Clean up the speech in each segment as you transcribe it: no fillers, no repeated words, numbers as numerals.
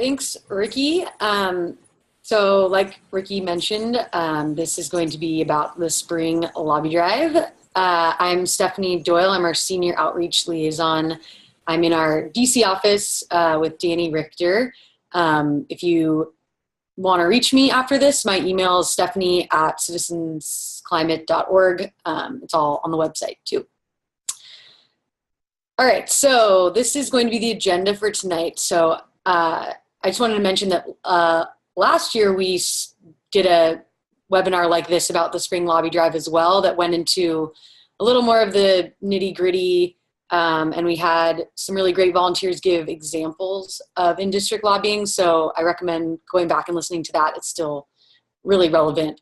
Thanks, Ricky. So like Ricky mentioned, this is going to be about the spring lobby drive. I'm Stephanie Doyle. I'm our senior outreach liaison. I'm in our DC office with Danny Richter. If you want to reach me after this, my email is stephanie@citizensclimate.org. It's all on the website too. All right, so this is going to be the agenda for tonight. So I just wanted to mention that last year we did a webinar like this about the spring lobby drive as well that went into a little more of the nitty gritty, and we had some really great volunteers give examples of in-district lobbying. So I recommend going back and listening to that. It's still really relevant.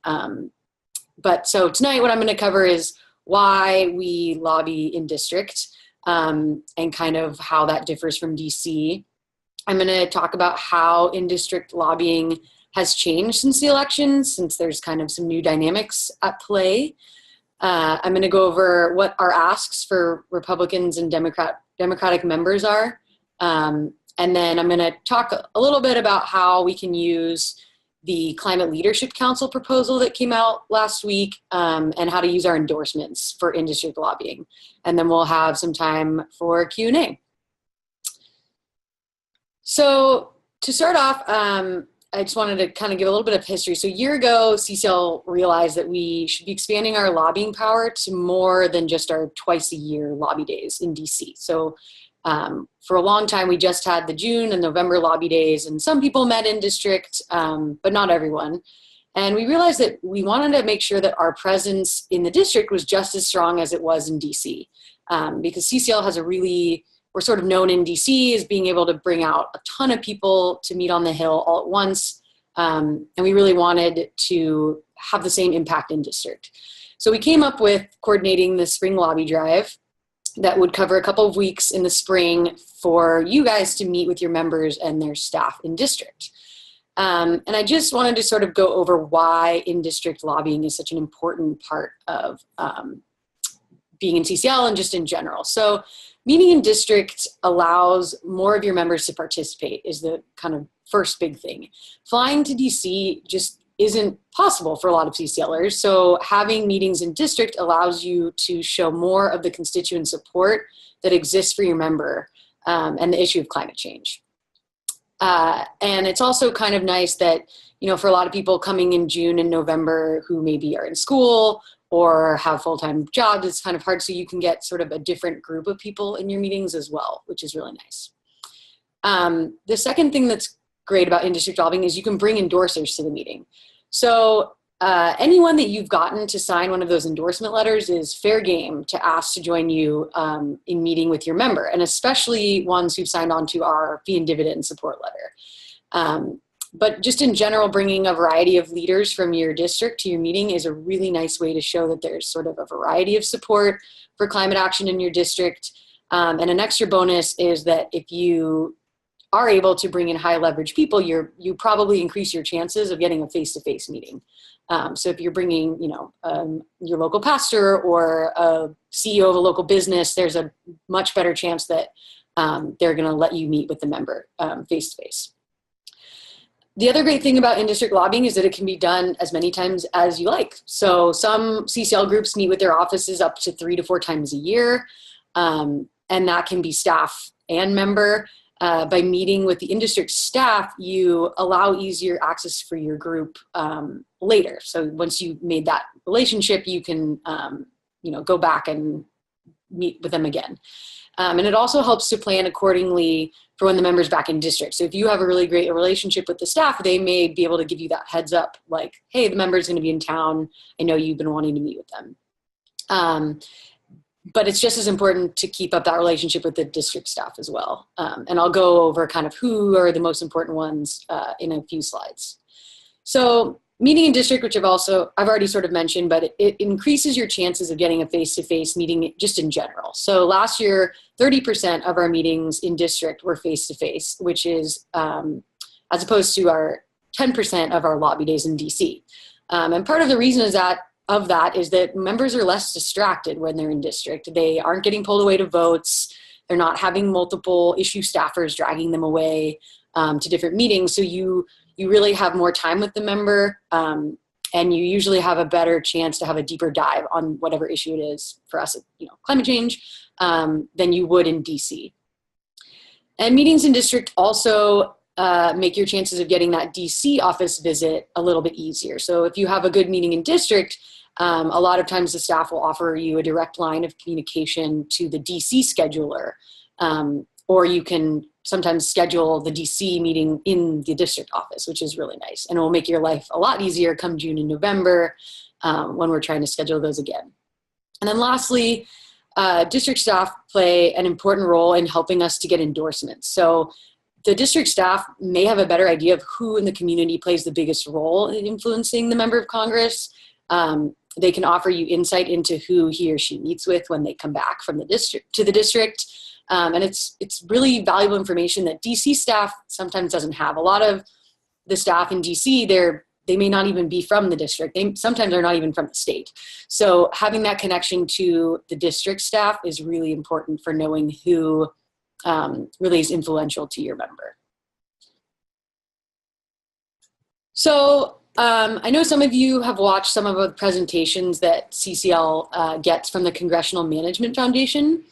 So tonight what I'm going to cover is why we lobby in district and kind of how that differs from DC. I'm going to talk about how in-district lobbying has changed since the election, since there's kind of some new dynamics at play. I'm going to go over what our asks for Republicans and Democratic members are. And then I'm going to talk a little bit about how we can use the Climate Leadership Council proposal that came out last week and how to use our endorsements for in-district lobbying. And then we'll have some time for Q&A. So to start off, I just wanted to kind of give a little bit of history. So a year ago, CCL realized that we should be expanding our lobbying power to more than just our twice-a-year lobby days in DC. So for a long time, we just had the June and November lobby days, and some people met in district, but not everyone. And we realized that we wanted to make sure that our presence in the district was just as strong as it was in DC, because CCL has we're sort of known in DC as being able to bring out a ton of people to meet on the Hill all at once. And we really wanted to have the same impact in district. So we came up with coordinating the spring lobby drive that would cover a couple of weeks in the spring for you guys to meet with your members and their staff in district. And I just wanted to sort of go over why in-district lobbying is such an important part of being in CCL and just in general. So meeting in district allows more of your members to participate is the kind of first big thing. Flying to DC just isn't possible for a lot of CCLers. So having meetings in district allows you to show more of the constituent support that exists for your member and the issue of climate change. And it's also kind of nice that, for a lot of people coming in June and November who maybe are in school or have full-time jobs, it's kind of hard, so you can get sort of a different group of people in your meetings as well, which is really nice. The second thing that's great about in-district lobbying is you can bring endorsers to the meeting. So anyone that you've gotten to sign one of those endorsement letters is fair game to ask to join you in meeting with your member, and especially ones who've signed on to our fee and dividend support letter. But just in general, bringing a variety of leaders from your district to your meeting is a really nice way to show that there's sort of a variety of support for climate action in your district. And an extra bonus is that if you are able to bring in high leverage people, you probably increase your chances of getting a face-to-face meeting. So if you're bringing, your local pastor or a CEO of a local business, there's a much better chance that they're going to let you meet with the member face-to-face. The other great thing about in-district lobbying is that it can be done as many times as you like. So some CCL groups meet with their offices up to 3 to 4 times a year, and that can be staff and member. By meeting with the in-district staff, you allow easier access for your group later. So once you've made that relationship, you can go back and meet with them again. And it also helps to plan accordingly for when the member's back in district. So if you have a really great relationship with the staff, they may be able to give you that heads up, like, hey, the member's going to be in town. I know you've been wanting to meet with them. But it's just as important to keep up that relationship with the district staff as well. And I'll go over kind of who are the most important ones in a few slides. So meeting in district, which I've already sort of mentioned, but it increases your chances of getting a face-to-face meeting just in general. So last year, 30% of our meetings in district were face-to-face, which is as opposed to our 10% of our lobby days in DC. And part of the reason is that members are less distracted when they're in district. They aren't getting pulled away to votes. They're not having multiple issue staffers dragging them away. to different meetings. So you really have more time with the member, and you usually have a better chance to have a deeper dive on whatever issue it is. For us, climate change, than you would in DC. And meetings in district also make your chances of getting that DC office visit a little bit easier. So if you have a good meeting in district, a lot of times the staff will offer you a direct line of communication to the DC scheduler, or you can sometimes schedule the DC meeting in the district office, which is really nice. And it will make your life a lot easier come June and November when we're trying to schedule those again. And then lastly, district staff play an important role in helping us to get endorsements. So the district staff may have a better idea of who in the community plays the biggest role in influencing the member of Congress. They can offer you insight into who he or she meets with when they come back from the district to the district. And it's really valuable information that DC staff sometimes doesn't have. A lot of the staff in DC, they may not even be from the district. They sometimes are not even from the state. So having that connection to the district staff is really important for knowing who really is influential to your member. So I know some of you have watched some of the presentations that CCL gets from the Congressional Management Foundation.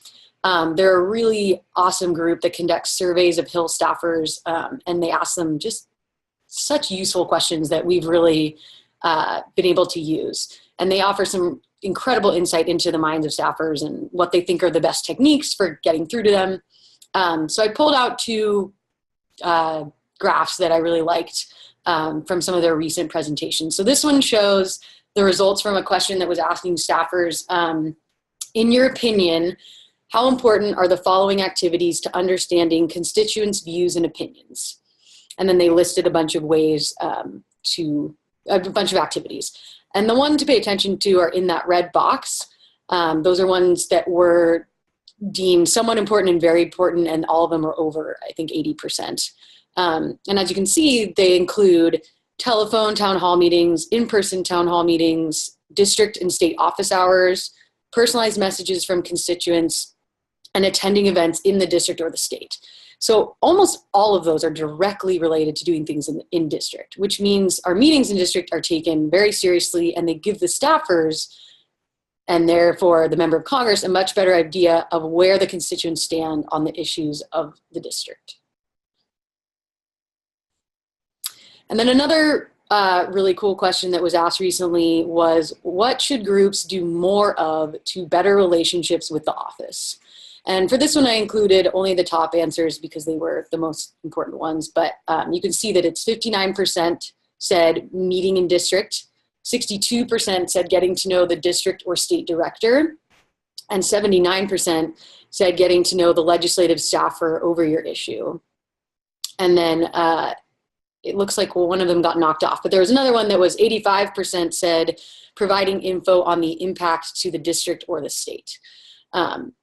They're a really awesome group that conducts surveys of Hill staffers, and they ask them just such useful questions that we've really been able to use. And they offer some incredible insight into the minds of staffers and what they think are the best techniques for getting through to them. So I pulled out two graphs that I really liked from some of their recent presentations. So this one shows the results from a question that was asking staffers, in your opinion, how important are the following activities to understanding constituents' views and opinions? And then they listed a bunch of ways a bunch of activities. And the one to pay attention to are in that red box. Those are ones that were deemed somewhat important and very important, and all of them are over, I think, 80%. And as you can see, they include telephone town hall meetings, in-person town hall meetings, district and state office hours, personalized messages from constituents, and attending events in the district or the state. So almost all of those are directly related to doing things in district, which means our meetings in district are taken very seriously, and they give the staffers, and therefore the member of Congress, a much better idea of where the constituents stand on the issues of the district. And then another really cool question that was asked recently was, what should groups do more of to better relationships with the office? And for this one, I included only the top answers because they were the most important ones. But you can see that it's 59% said meeting in district, 62% said getting to know the district or state director, and 79% said getting to know the legislative staffer over your issue. And then it looks like, well, one of them got knocked off. But there was another one that was 85% said providing info on the impact to the district or the state.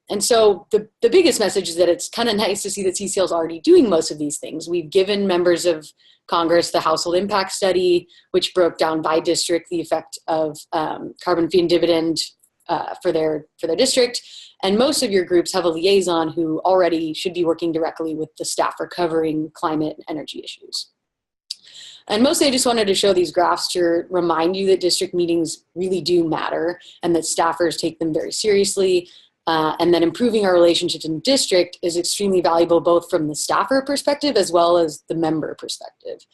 And so the biggest message is that it's kind of nice to see that CCL is already doing most of these things. We've given members of Congress the household impact study, which broke down by district the effect of carbon fee and dividend for their district. And most of your groups have a liaison who already should be working directly with the staffer covering climate and energy issues. And mostly I just wanted to show these graphs to remind you that district meetings really do matter and that staffers take them very seriously. And that improving our relationships in district is extremely valuable both from the staffer perspective as well as the member perspective.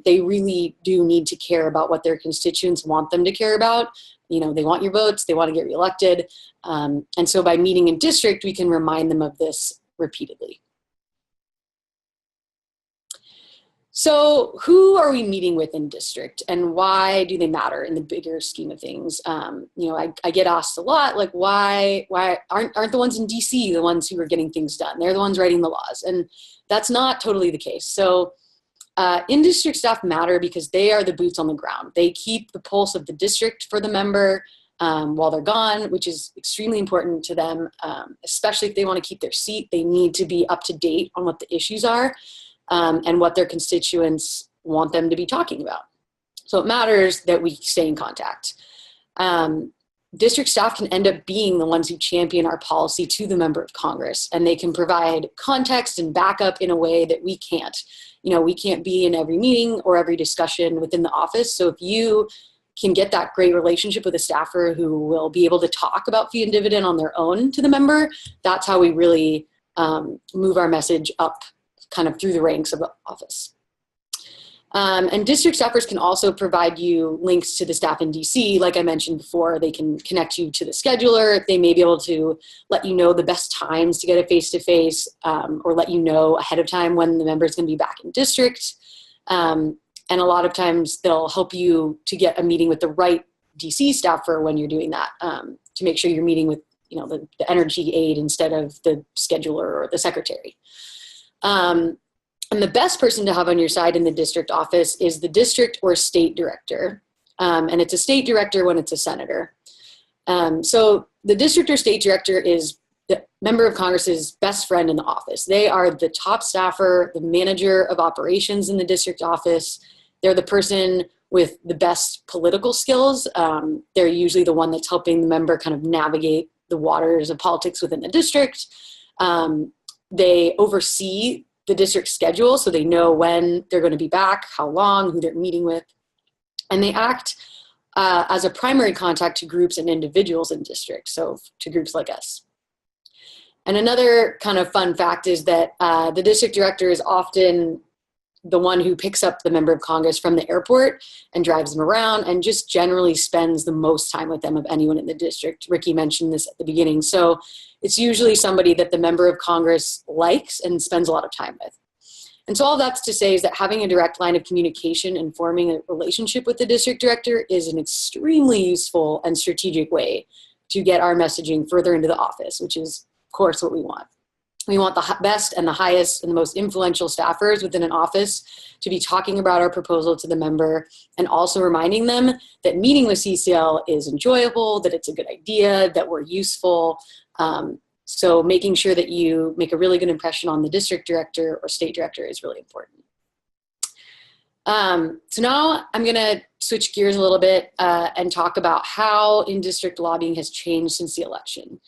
They really do need to care about what their constituents want them to care about. You know, they want your votes, they want to get reelected. And so by meeting in district, we can remind them of this repeatedly. So who are we meeting with in district and why do they matter in the bigger scheme of things? You know, I get asked a lot, like, why aren't the ones in DC the ones who are getting things done? They're the ones writing the laws. And that's not totally the case. So in-district staff matter because they are the boots on the ground. They keep the pulse of the district for the member while they're gone, which is extremely important to them, especially if they want to keep their seat. They need to be up to date on what the issues are. And what their constituents want them to be talking about. So it matters that we stay in contact. district staff can end up being the ones who champion our policy to the member of Congress, and they can provide context and backup in a way that we can't. We can't be in every meeting or every discussion within the office. So if you can get that great relationship with a staffer who will be able to talk about fee and dividend on their own to the member, that's how we really move our message up kind of through the ranks of the office. And district staffers can also provide you links to the staff in DC. Like I mentioned before, they can connect you to the scheduler. They may be able to let you know the best times to get a face-to-face, or let you know ahead of time when the member is going to be back in district. And a lot of times they'll help you to get a meeting with the right DC staffer when you're doing that, to make sure you're meeting with the energy aide instead of the scheduler or the secretary. And the best person to have on your side in the district office is the district or state director. And it's a state director when it's a senator. So the district or state director is the member of Congress's best friend in the office. They are the top staffer, the manager of operations in the district office. They're the person with the best political skills. They're usually the one that's helping the member kind of navigate the waters of politics within the district. They oversee the district schedule, so they know when they're going to be back, how long, who they're meeting with. And they act as a primary contact to groups and individuals in district, so to groups like us. And another kind of fun fact is that the district director is often the one who picks up the member of Congress from the airport and drives them around and just generally spends the most time with them of anyone in the district. Ricky mentioned this at the beginning. So it's usually somebody that the member of Congress likes and spends a lot of time with. And so all that's to say is that having a direct line of communication and forming a relationship with the district director is an extremely useful and strategic way to get our messaging further into the office, which is, of course, what we want. We want the best and the highest and the most influential staffers within an office to be talking about our proposal to the member and also reminding them that meeting with CCL is enjoyable, that it's a good idea, that we're useful. So making sure that you make a really good impression on the district director or state director is really important. So now I'm going to switch gears a little bit and talk about how in-district lobbying has changed since the election.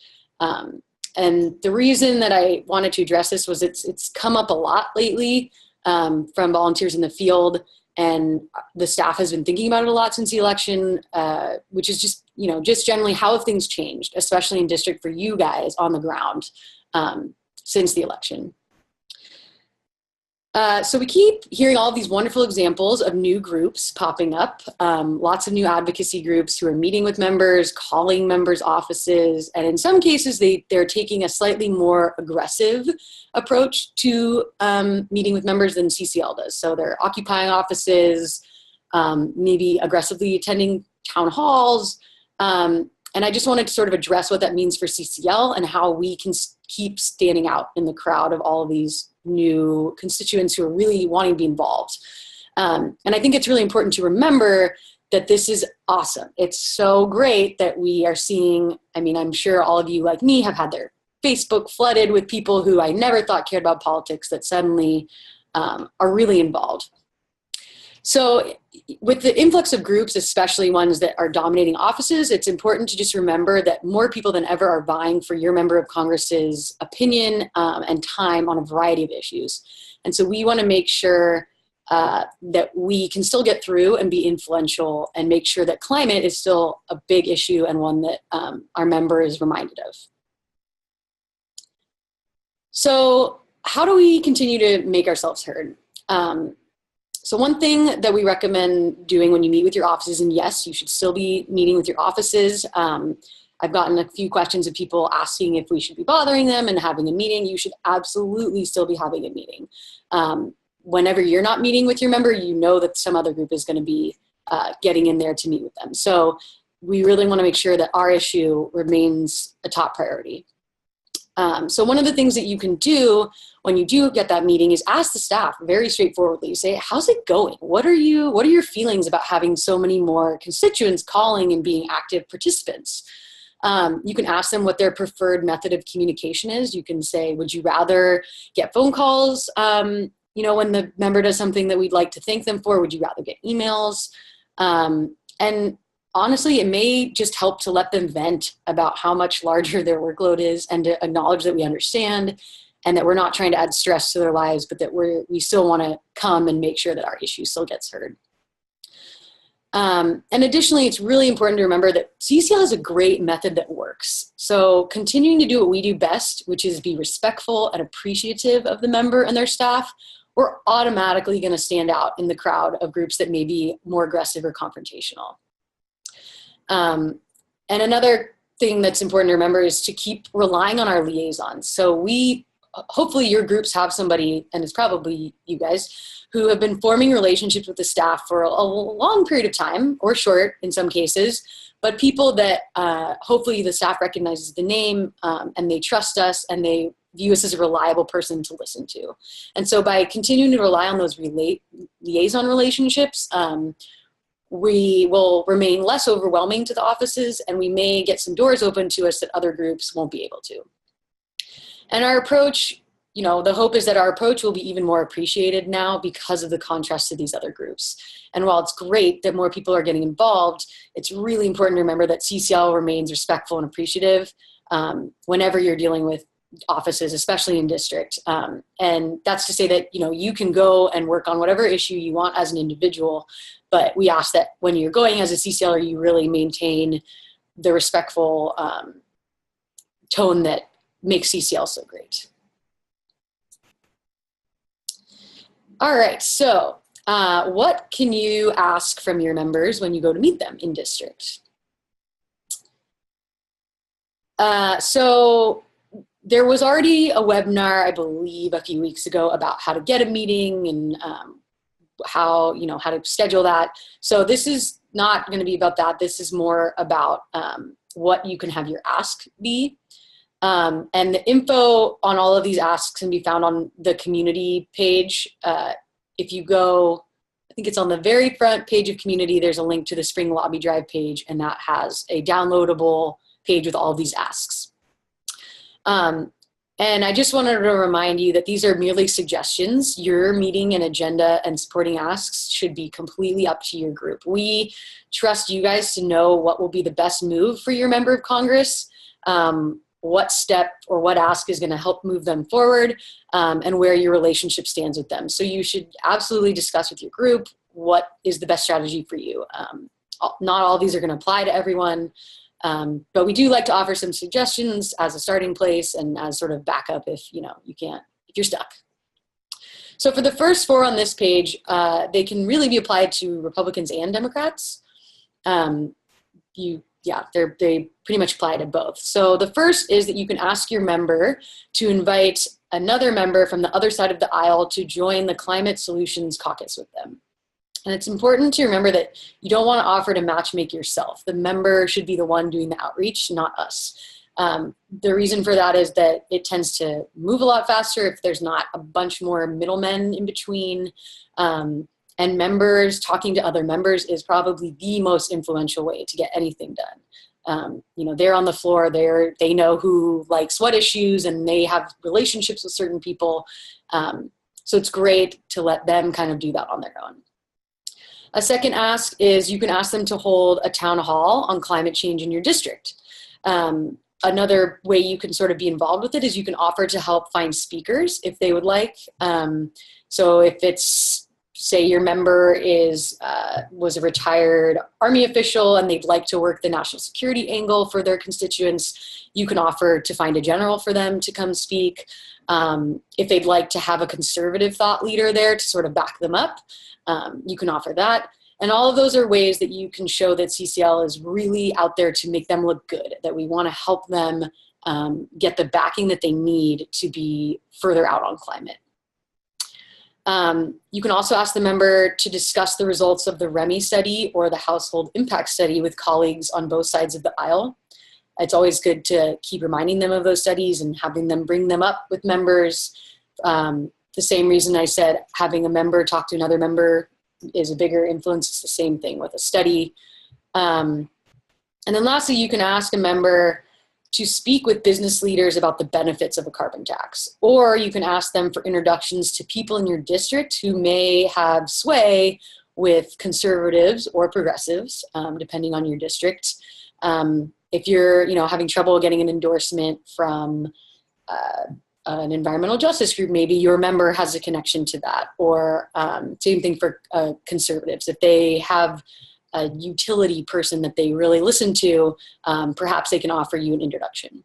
And the reason that I wanted to address this was it's come up a lot lately from volunteers in the field, and the staff has been thinking about it a lot since the election, which is just, just generally how have things changed, especially in district for you guys on the ground since the election. So we keep hearing all these wonderful examples of new groups popping up, lots of new advocacy groups who are meeting with members, calling members' offices, and in some cases they're taking a slightly more aggressive approach to meeting with members than CCL does. So they're occupying offices, maybe aggressively attending town halls, and I just wanted to sort of address what that means for CCL and how we can keep standing out in the crowd of all of these new constituents who are really wanting to be involved. And I think it's really important to remember that this is awesome. It's so great that we are seeing, I'm sure all of you like me have had their Facebook flooded with people who I never thought cared about politics that suddenly are really involved. So with the influx of groups, especially ones that are dominating offices, it's important to just remember that more people than ever are vying for your member of Congress's opinion and time on a variety of issues. And so we want to make sure that we can still get through and be influential and make sure that climate is still a big issue and one that our member is reminded of. So how do we continue to make ourselves heard? So one thing that we recommend doing when you meet with your offices, and yes, you should still be meeting with your offices. I've gotten a few questions of people asking if we should be bothering them and having a meeting. You should absolutely still be having a meeting. Whenever you're not meeting with your member, you know that some other group is going to be getting in there to meet with them. So we really want to make sure that our issue remains a top priority. So one of the things that you can do when you do get that meeting is ask the staff very straightforwardly. Say, how's it going? What are your feelings about having so many more constituents calling and being active participants? You can ask them what their preferred method of communication is. You can say, would you rather get phone calls, when the member does something that we'd like to thank them for? Would you rather get emails? And honestly, it may just help to let them vent about how much larger their workload is, and to acknowledge that we understand and that we're not trying to add stress to their lives, but that we still want to come and make sure that our issue still gets heard. And additionally, it's really important to remember that CCL is a great method that works. So continuing to do what we do best, which is be respectful and appreciative of the member and their staff, we're automatically going to stand out in the crowd of groups that may be more aggressive or confrontational. And another thing that's important to remember is to keep relying on our liaisons. So hopefully your groups have somebody, and it's probably you guys, who have been forming relationships with the staff for a long period of time, or short in some cases, but people that hopefully the staff recognizes the name, and they trust us, and they view us as a reliable person to listen to. And so by continuing to rely on those liaison relationships, we will remain less overwhelming to the offices, and we may get some doors open to us that other groups won't be able to. And our approach, the hope is that our approach will be even more appreciated now because of the contrast to these other groups. And while it's great that more people are getting involved, it's really important to remember that CCL remains respectful and appreciative whenever you're dealing with offices, especially in district. And that's to say that, you can go and work on whatever issue you want as an individual, but we ask that when you're going as a CCLer, you really maintain the respectful tone that makes CCL so great. All right, so what can you ask from your members when you go to meet them in district? So there was already a webinar, I believe, a few weeks ago about how to get a meeting and how to schedule that. So this is not going to be about that. This is more about what you can have your ask be. And the info on all of these asks can be found on the community page. If you go, I think it's on the very front page of community, there's a link to the Spring Lobby Drive page, and that has a downloadable page with all these asks. And I just wanted to remind you that these are merely suggestions. Your meeting and agenda and supporting asks should be completely up to your group. We trust you guys to know what will be the best move for your member of Congress, what step or what ask is going to help move them forward, and where your relationship stands with them. So you should absolutely discuss with your group what is the best strategy for you. Not all of these are going to apply to everyone, but we do like to offer some suggestions as a starting place and as sort of backup if if you're stuck. So for the first four on this page, they can really be applied to Republicans and Democrats. They pretty much apply to both. So the first is that you can ask your member to invite another member from the other side of the aisle to join the Climate Solutions Caucus with them. And it's important to remember that you don't want to offer to matchmake yourself. The member should be the one doing the outreach, not us. The reason for that is that it tends to move a lot faster if there's not a bunch more middlemen in between. And members talking to other members is probably the most influential way to get anything done. They're on the floor, they know who likes what issues, and they have relationships with certain people. So it's great to let them kind of do that on their own. A second ask is you can ask them to hold a town hall on climate change in your district. Another way you can sort of be involved with it is you can offer to help find speakers if they would like. So if it's, say your member was a retired Army official and they'd like to work the national security angle for their constituents, you can offer to find a general for them to come speak. If they'd like to have a conservative thought leader there to sort of back them up, you can offer that. And all of those are ways that you can show that CCL is really out there to make them look good, that we want to help them get the backing that they need to be further out on climate. You can also ask the member to discuss the results of the REMI study or the household impact study with colleagues on both sides of the aisle. It's always good to keep reminding them of those studies and having them bring them up with members. The same reason I said having a member talk to another member is a bigger influence. It's the same thing with a study. And then lastly, you can ask a member to speak with business leaders about the benefits of a carbon tax. Or you can ask them for introductions to people in your district who may have sway with conservatives or progressives, depending on your district. If you're, having trouble getting an endorsement from an environmental justice group, maybe your member has a connection to that. Or same thing for conservatives. If they have a utility person that they really listen to, perhaps they can offer you an introduction.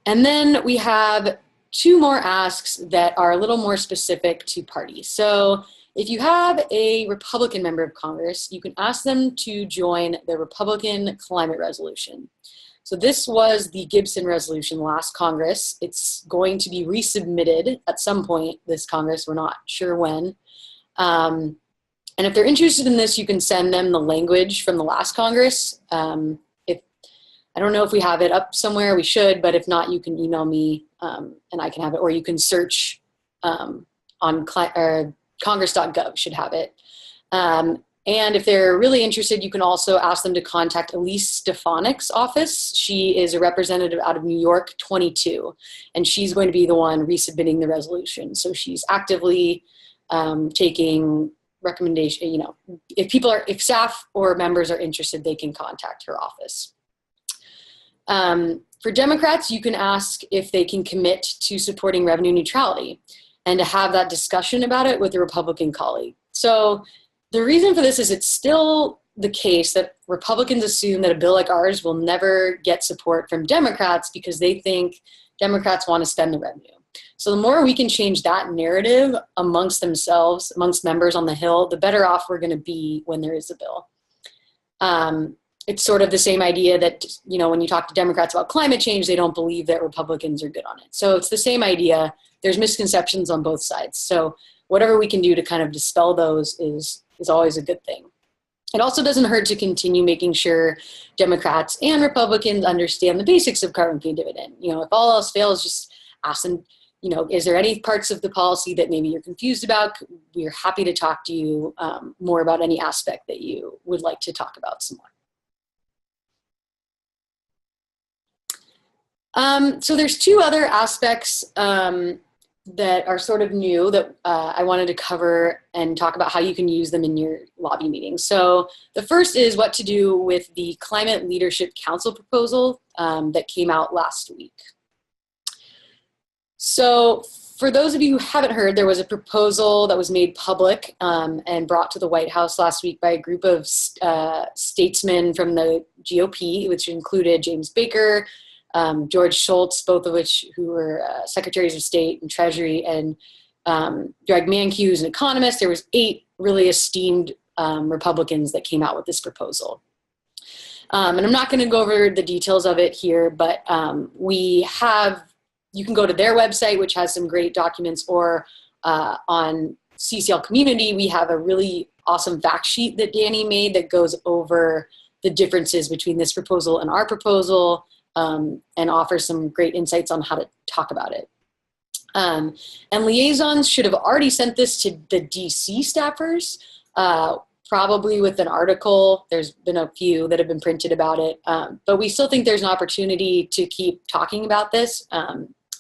And then we have two more asks that are a little more specific to parties. So if you have a Republican member of Congress, you can ask them to join the Republican Climate Resolution. So this was the Gibson resolution last Congress. It's going to be resubmitted at some point this Congress. We're not sure when. And if they're interested in this, you can send them the language from the last Congress. I don't know if we have it up somewhere. We should, but if not, you can email me and I can have it, or you can search on congress.gov should have it. And if they're really interested, you can also ask them to contact Elise Stefanik's office. She is a representative out of New York 22, and she's going to be the one resubmitting the resolution. So she's actively taking recommendation, if staff or members are interested, they can contact her office. For Democrats, you can ask if they can commit to supporting revenue neutrality and to have that discussion about it with a Republican colleague. So the reason for this is it's still the case that Republicans assume that a bill like ours will never get support from Democrats because they think Democrats want to spend the revenue. So the more we can change that narrative amongst themselves, amongst members on the Hill, the better off we're going to be when there is a bill. It's sort of the same idea that, when you talk to Democrats about climate change, they don't believe that Republicans are good on it. So it's the same idea. There's misconceptions on both sides. So whatever we can do to kind of dispel those is always a good thing. It also doesn't hurt to continue making sure Democrats and Republicans understand the basics of carbon fee dividend. If all else fails, just ask them, is there any parts of the policy that maybe you're confused about? We're happy to talk to you more about any aspect that you would like to talk about some more. So there's two other aspects that are sort of new that I wanted to cover and talk about how you can use them in your lobby meetings. So the first is what to do with the Climate Leadership Council proposal that came out last week. So for those of you who haven't heard, there was a proposal that was made public and brought to the White House last week by a group of statesmen from the GOP, which included James Baker, George Shultz, both of which who were secretaries of state and treasury, and Greg Mankiw, who's an economist. There was 8 really esteemed Republicans that came out with this proposal. And I'm not going to go over the details of it here, but you can go to their website, which has some great documents, or on CCL Community, we have a really awesome fact sheet that Danny made that goes over the differences between this proposal and our proposal, and offers some great insights on how to talk about it. And Liaisons should have already sent this to the DC staffers, probably with an article. There's been a few that have been printed about it, but we still think there's an opportunity to keep talking about this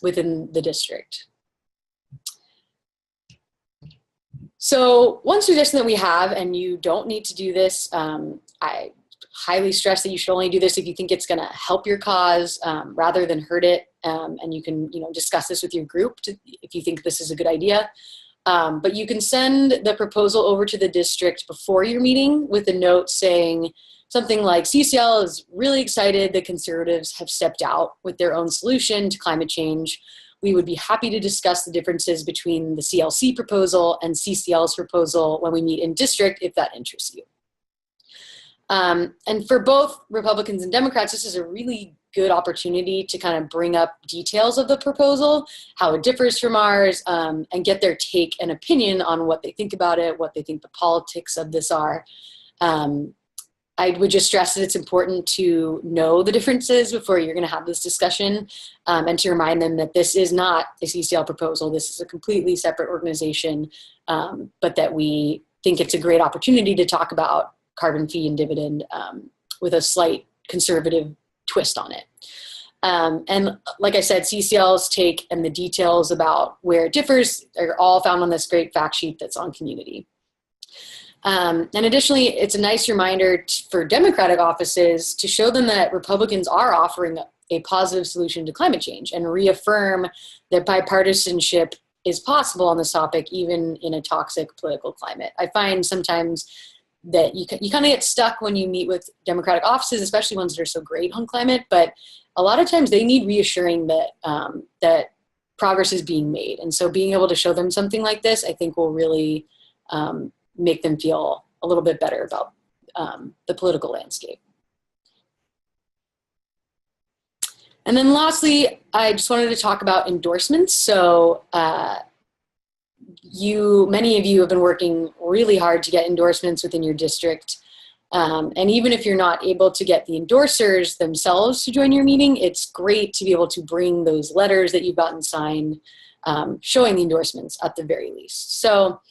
within the district. So one suggestion that we have, and you don't need to do this, I highly stress that you should only do this if you think it's going to help your cause rather than hurt it. And you can, discuss this with your group if you think this is a good idea. But you can send the proposal over to the district before your meeting with a note saying something like, CCL is really excited that conservatives have stepped out with their own solution to climate change. We would be happy to discuss the differences between the CLC proposal and CCL's proposal when we meet in district, if that interests you. And for both Republicans and Democrats, this is a really good opportunity to kind of bring up details of the proposal, how it differs from ours, and get their take and opinion on what they think about it, what they think the politics of this are. I would just stress that it's important to know the differences before you're going to have this discussion, and to remind them that this is not a CCL proposal. This is a completely separate organization, but that we think it's a great opportunity to talk about carbon fee and dividend with a slight conservative twist on it. And like I said, CCL's take and the details about where it differs are all found on this great fact sheet that's on Community. And additionally, it's a nice reminder for Democratic offices to show them that Republicans are offering a positive solution to climate change and reaffirm that bipartisanship is possible on this topic, even in a toxic political climate. I find sometimes that you kind of get stuck when you meet with Democratic offices, especially ones that are so great on climate, but a lot of times they need reassuring that that progress is being made. And so being able to show them something like this, I think will really make them feel a little bit better about the political landscape. And then lastly, I just wanted to talk about endorsements. So many of you have been working really hard to get endorsements within your district. And even if you're not able to get the endorsers themselves to join your meeting, it's great to be able to bring those letters that you've gotten signed, showing the endorsements at the very least. So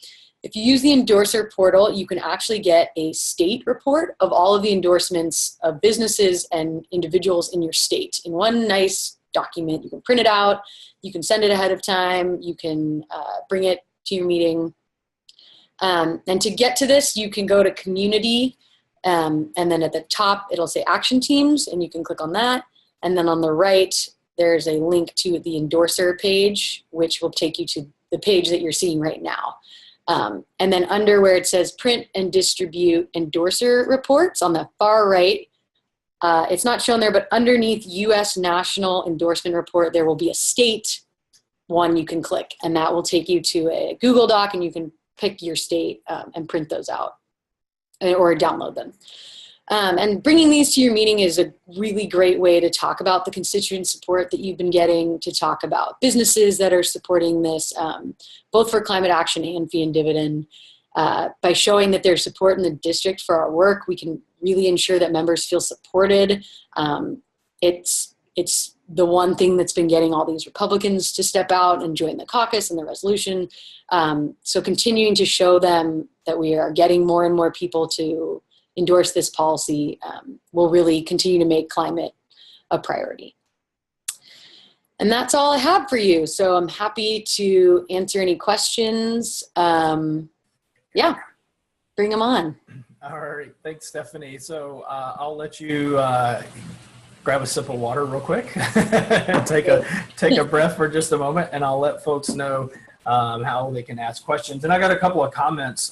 if you use the endorser portal, you can actually get a state report of all of the endorsements of businesses and individuals in your state in one nice document. You can print it out, you can send it ahead of time, you can bring it to your meeting. And to get to this, you can go to Community, and then at the top, it'll say Action Teams, and you can click on that. And then on the right, there's a link to the endorser page, which will take you to the page that you're seeing right now. And then under where it says print and distribute endorser reports on the far right, it's not shown there, but underneath U.S. National Endorsement Report, there will be a state one you can click, and that will take you to a Google Doc, and you can pick your state and print those out or download them. And bringing these to your meeting is a really great way to talk about the constituent support that you've been getting, to talk about businesses that are supporting this, both for climate action and fee and dividend. By showing that there's support in the district for our work, we can really ensure that members feel supported. It's the one thing that's been getting all these Republicans to step out and join the caucus and the resolution. So continuing to show them that we are getting more and more people to endorse this policy will really continue to make climate a priority. And that's all I have for you. So I'm happy to answer any questions. Yeah, bring them on. All right, thanks, Stephanie. So I'll let you grab a sip of water real quick and take a breath for just a moment, and I'll let folks know how they can ask questions. And I got a couple of comments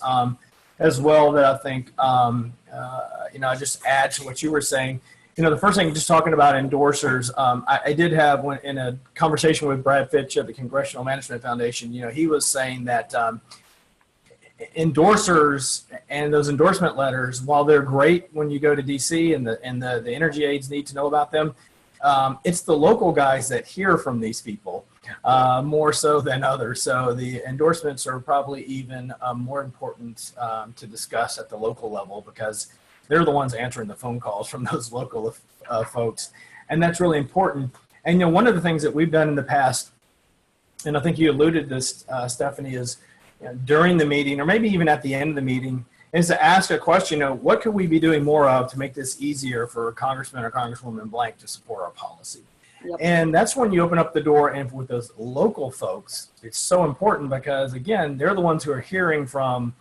as well that I think, I just add to what you were saying. The first thing, just talking about endorsers, I did have one in a conversation with Brad Fitch at the Congressional Management Foundation. He was saying that endorsers and those endorsement letters, while they're great when you go to DC and the energy aides need to know about them, it's the local guys that hear from these people more so than others. So the endorsements are probably even more important to discuss at the local level, because they're the ones answering the phone calls from those local folks. And that's really important. And one of the things that we've done in the past, and I think you alluded to this, Stephanie, is during the meeting, or maybe even at the end of the meeting, is to ask a question, what could we be doing more of to make this easier for Congressman or Congresswoman blank to support our policy? Yep. And that's when you open up the door, and with those local folks, it's so important, because again, they're the ones who are hearing from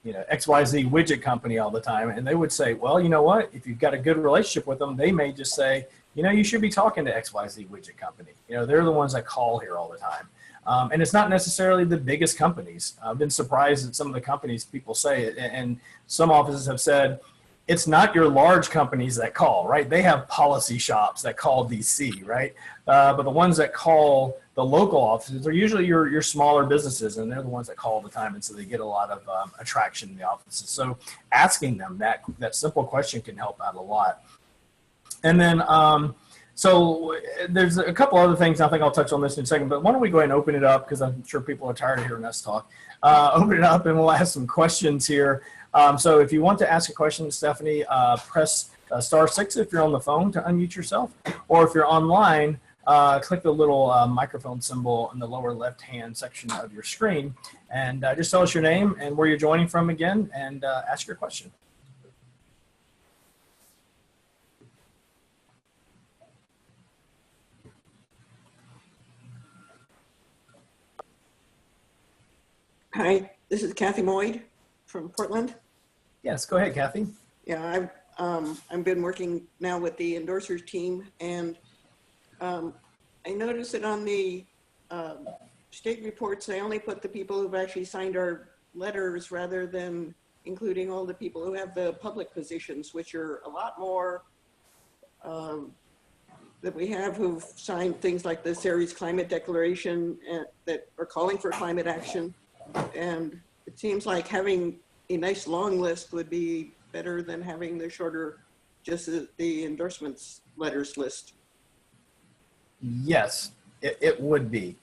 XYZ widget company all the time. And they would say, well, you know what, if you've got a good relationship with them, they may just say, you should be talking to XYZ widget company. They're the ones that call here all the time. And it's not necessarily the biggest companies. I've been surprised at some of the companies people say it, and some offices have said, it's not your large companies that call, right? They have policy shops that call DC, right? But the ones that call the local offices are usually your smaller businesses, and they're the ones that call all the time, and so they get a lot of attraction in the offices. So asking them that simple question can help out a lot. And then, so there's a couple other things. I think I'll touch on this in a second, but why don't we go ahead and open it up, because I'm sure people are tired of hearing us talk. Open it up and we'll ask some questions here. So if you want to ask a question, Stephanie, press *6 if you're on the phone to unmute yourself, or if you're online, click the little microphone symbol in the lower left-hand section of your screen, and just tell us your name and where you're joining from again, and ask your question. Hi, this is Kathy Moines from Portland. Yes, go ahead, Kathy. Yeah, I've been working now with the endorsers team, and I noticed that on the state reports, they only put the people who've actually signed our letters rather than including all the people who have the public positions, which are a lot more that we have who've signed things like the Ceres Climate Declaration and that are calling for climate action. And it seems like having a nice long list would be better than having the shorter, just the endorsements letters list. Yes, it would be,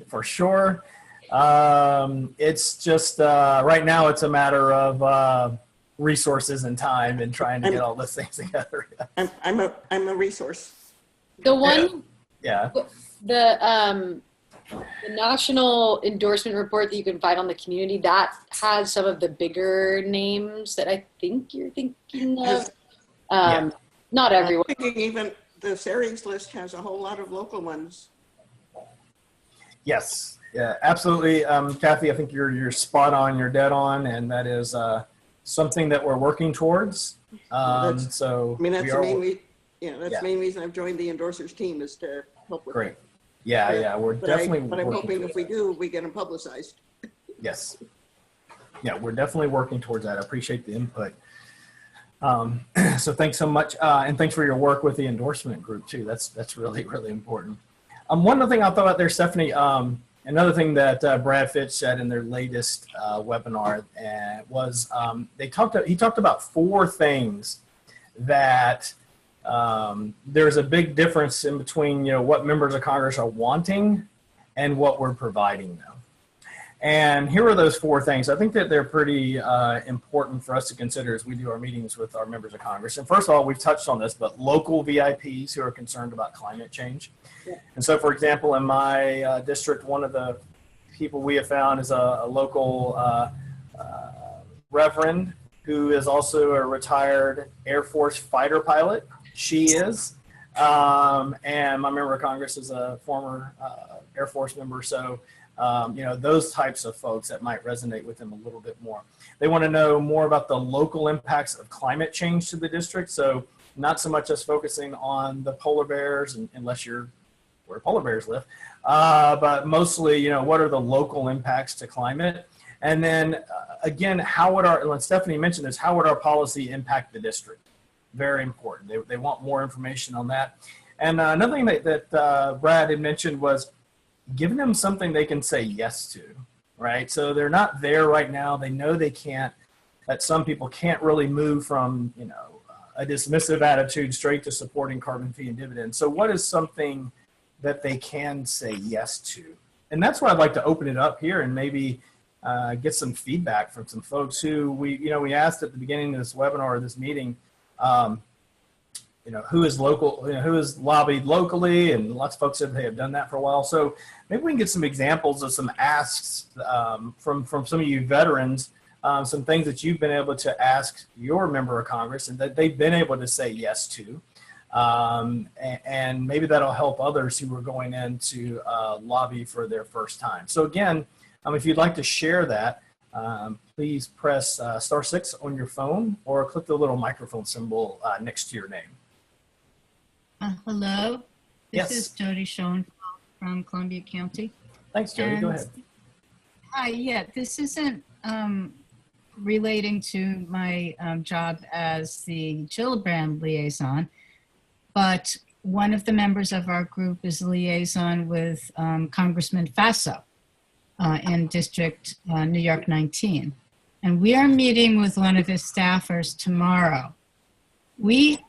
for sure. It's just, right now it's a matter of resources and time and trying to get all those things together. I'm a resource. The one, Yeah. the national endorsement report that you can find on the community, that has some of the bigger names that I think you're thinking of. Yeah. Not everyone. I'm thinking even the Ceres list has a whole lot of local ones. Yes. Yeah, absolutely. Kathy, I think you're spot on, you're dead on. And that is, something that we're working towards. So I mean, that's the main reason I've joined the endorsers team, is to help with great. it. Yeah, we're definitely But I'm working hoping towards if we that. do, we get them publicized. Yes. Yeah, we're definitely working towards that. I appreciate the input. So thanks so much. And thanks for your work with the endorsement group too. That's really, really important. One other thing I'll throw out there, Stephanie, another thing that Brad Fitch said in their latest webinar was he talked about 4 things that there's a big difference in between, what members of Congress are wanting and what we're providing them. And here are those 4 things. I think that they're pretty important for us to consider as we do our meetings with our members of Congress. And first of all, we've touched on this, but local VIPs who are concerned about climate change. Yeah. And so, for example, in my district, one of the people we have found is a local reverend who is also a retired Air Force fighter pilot. She is. And my member of Congress is a former Air Force member. So, those types of folks that might resonate with them a little bit more. They want to know more about the local impacts of climate change to the district. So not so much us focusing on the polar bears, unless you're where polar bears live, but mostly, what are the local impacts to climate? And then again, how would and Stephanie mentioned this, how would our policy impact the district? Very important. They want more information on that. And another thing that Brad had mentioned was giving them something they can say yes to, right? So they're not there right now. They know they can't, that some people can't really move from, a dismissive attitude straight to supporting carbon fee and dividends. So what is something that they can say yes to? And that's why I'd like to open it up here and maybe get some feedback from some folks who we asked at the beginning of this webinar or this meeting, who is local, who is lobbied locally, and lots of folks said they have done that for a while. So maybe we can get some examples of some asks from some of you veterans, some things that you've been able to ask your member of Congress and that they've been able to say yes to. And maybe that'll help others who are going in to lobby for their first time. So again, if you'd like to share that, please press *6 on your phone or click the little microphone symbol next to your name. Hello, this Yes. is Jody Schoen from Columbia County. Thanks, Jody. Go ahead. Hi, yeah, this isn't relating to my job as the Gillibrand liaison, but one of the members of our group is a liaison with Congressman Faso in District New York 19. And we are meeting with one of his staffers tomorrow. We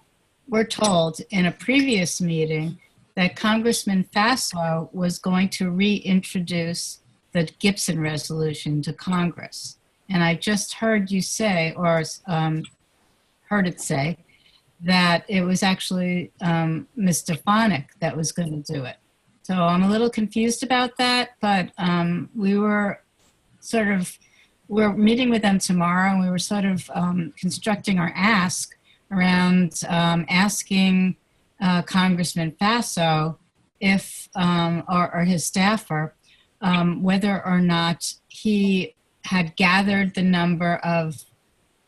were told in a previous meeting that Congressman Faso was going to reintroduce the Gibson resolution to Congress. And I just heard you say, or heard it say, that it was actually Ms. Stefanik that was going to do it. So I'm a little confused about that, but we're meeting with them tomorrow, and we were sort of constructing our ask around asking Congressman Faso if, or his staffer, whether or not he had gathered the number of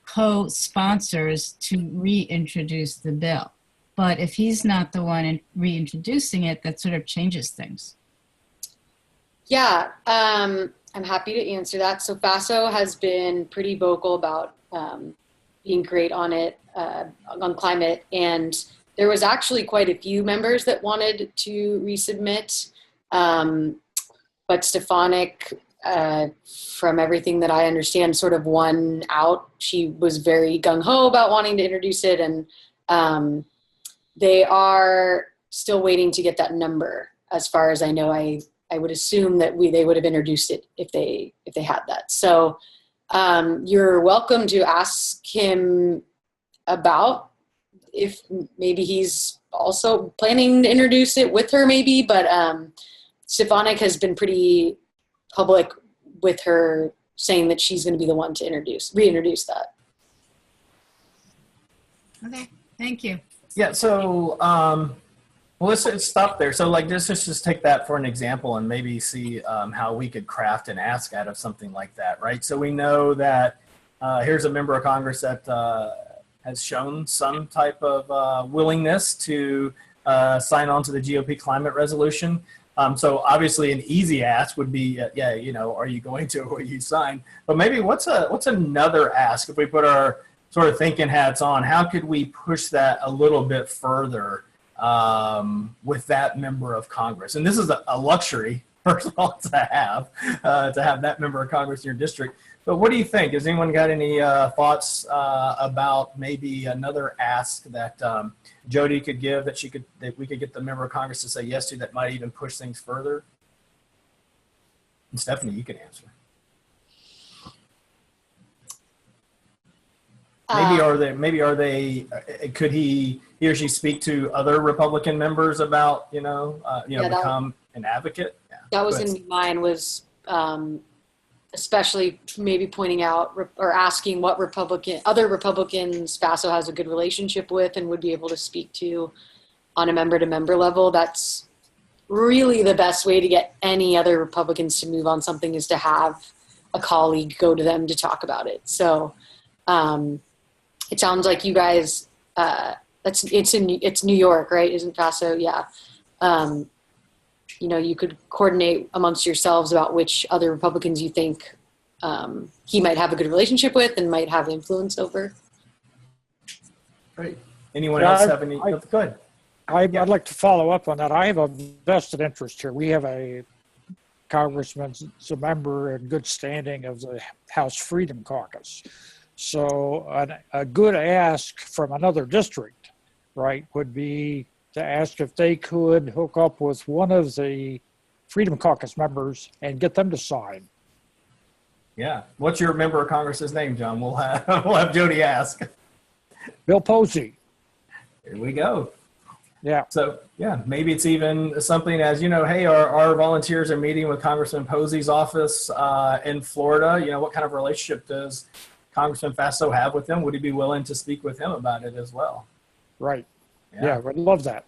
co-sponsors to reintroduce the bill. But if he's not the one reintroducing it, that sort of changes things. Yeah, I'm happy to answer that. So Faso has been pretty vocal about being great on it, on climate. And there was actually quite a few members that wanted to resubmit. But Stefanik, from everything that I understand, sort of won out. She was very gung-ho about wanting to introduce it. And they are still waiting to get that number. As far as I know, I would assume that they would have introduced it if they had that. So you're welcome to ask him about if maybe he's also planning to introduce it with her, maybe. But Stefanik has been pretty public with her saying that she's going to be the one to reintroduce that. Okay, thank you. Yeah, so well, let's stop there. So like let's just take that for an example and maybe see how we could craft an ask out of something like that, right? So we know that here's a member of Congress that has shown some type of willingness to sign on to the GOP climate resolution. So obviously an easy ask would be, yeah, you know, are you going to or will you sign? But maybe what's another ask if we put our sort of thinking hats on? How could we push that a little bit further with that member of Congress? And this is a luxury, first of all, to have that member of Congress in your district. But what do you think? Has anyone got any thoughts about maybe another ask that Jody could give that we could get the member of Congress to say yes to that might even push things further? And Stephanie, you can answer. Could he or she speak to other Republican members about, become an advocate? Yeah. That was in mine was especially maybe pointing out or asking what other Republicans Faso has a good relationship with and would be able to speak to on a member-to-member level. That's really the best way to get any other Republicans to move on something, is to have a colleague go to them to talk about it. So it sounds like you guys, it's New York, right? Isn't Faso? Yeah. You could coordinate amongst yourselves about which other Republicans you think he might have a good relationship with and might have influence over. Great. Anyone else have any? Go ahead. I'd like to follow up on that. I have a vested interest here. We have a congressman, a member in good standing of the House Freedom Caucus. So a good ask from another district, right, would be to ask if they could hook up with one of the Freedom Caucus members and get them to sign. Yeah. What's your member of Congress's name, John? We'll have Jody ask. Bill Posey. Here we go. Yeah. So, yeah, maybe it's even something as, hey, our volunteers are meeting with Congressman Posey's office in Florida. What kind of relationship does Congressman Faso have with him? Would he be willing to speak with him about it as well? Right. Yeah, we'd love that.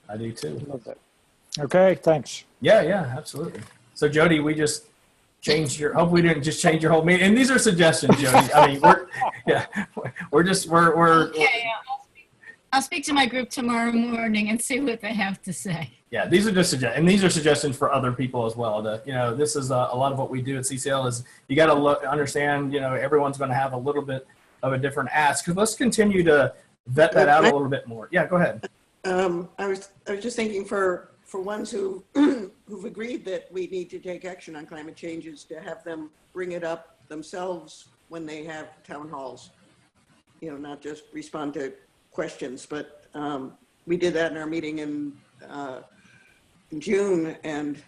I do too. Love that. Okay, thanks. Yeah, absolutely. So Jody, we just changed hope we didn't just change your whole meeting. And these are suggestions, Jody. I mean, we're Okay, I'll speak to my group tomorrow morning and see what they have to say. Yeah, these are just suggestions, and these are suggestions for other people as well. This is a lot of what we do at CCL is you got to understand, everyone's going to have a little bit of a different ask. Because let's continue to vet that out a little bit more. Yeah, go ahead. I was just thinking for ones who've agreed that we need to take action on climate changes, to have them bring it up themselves when they have town halls. Not just respond to questions, but we did that in our meeting in June, and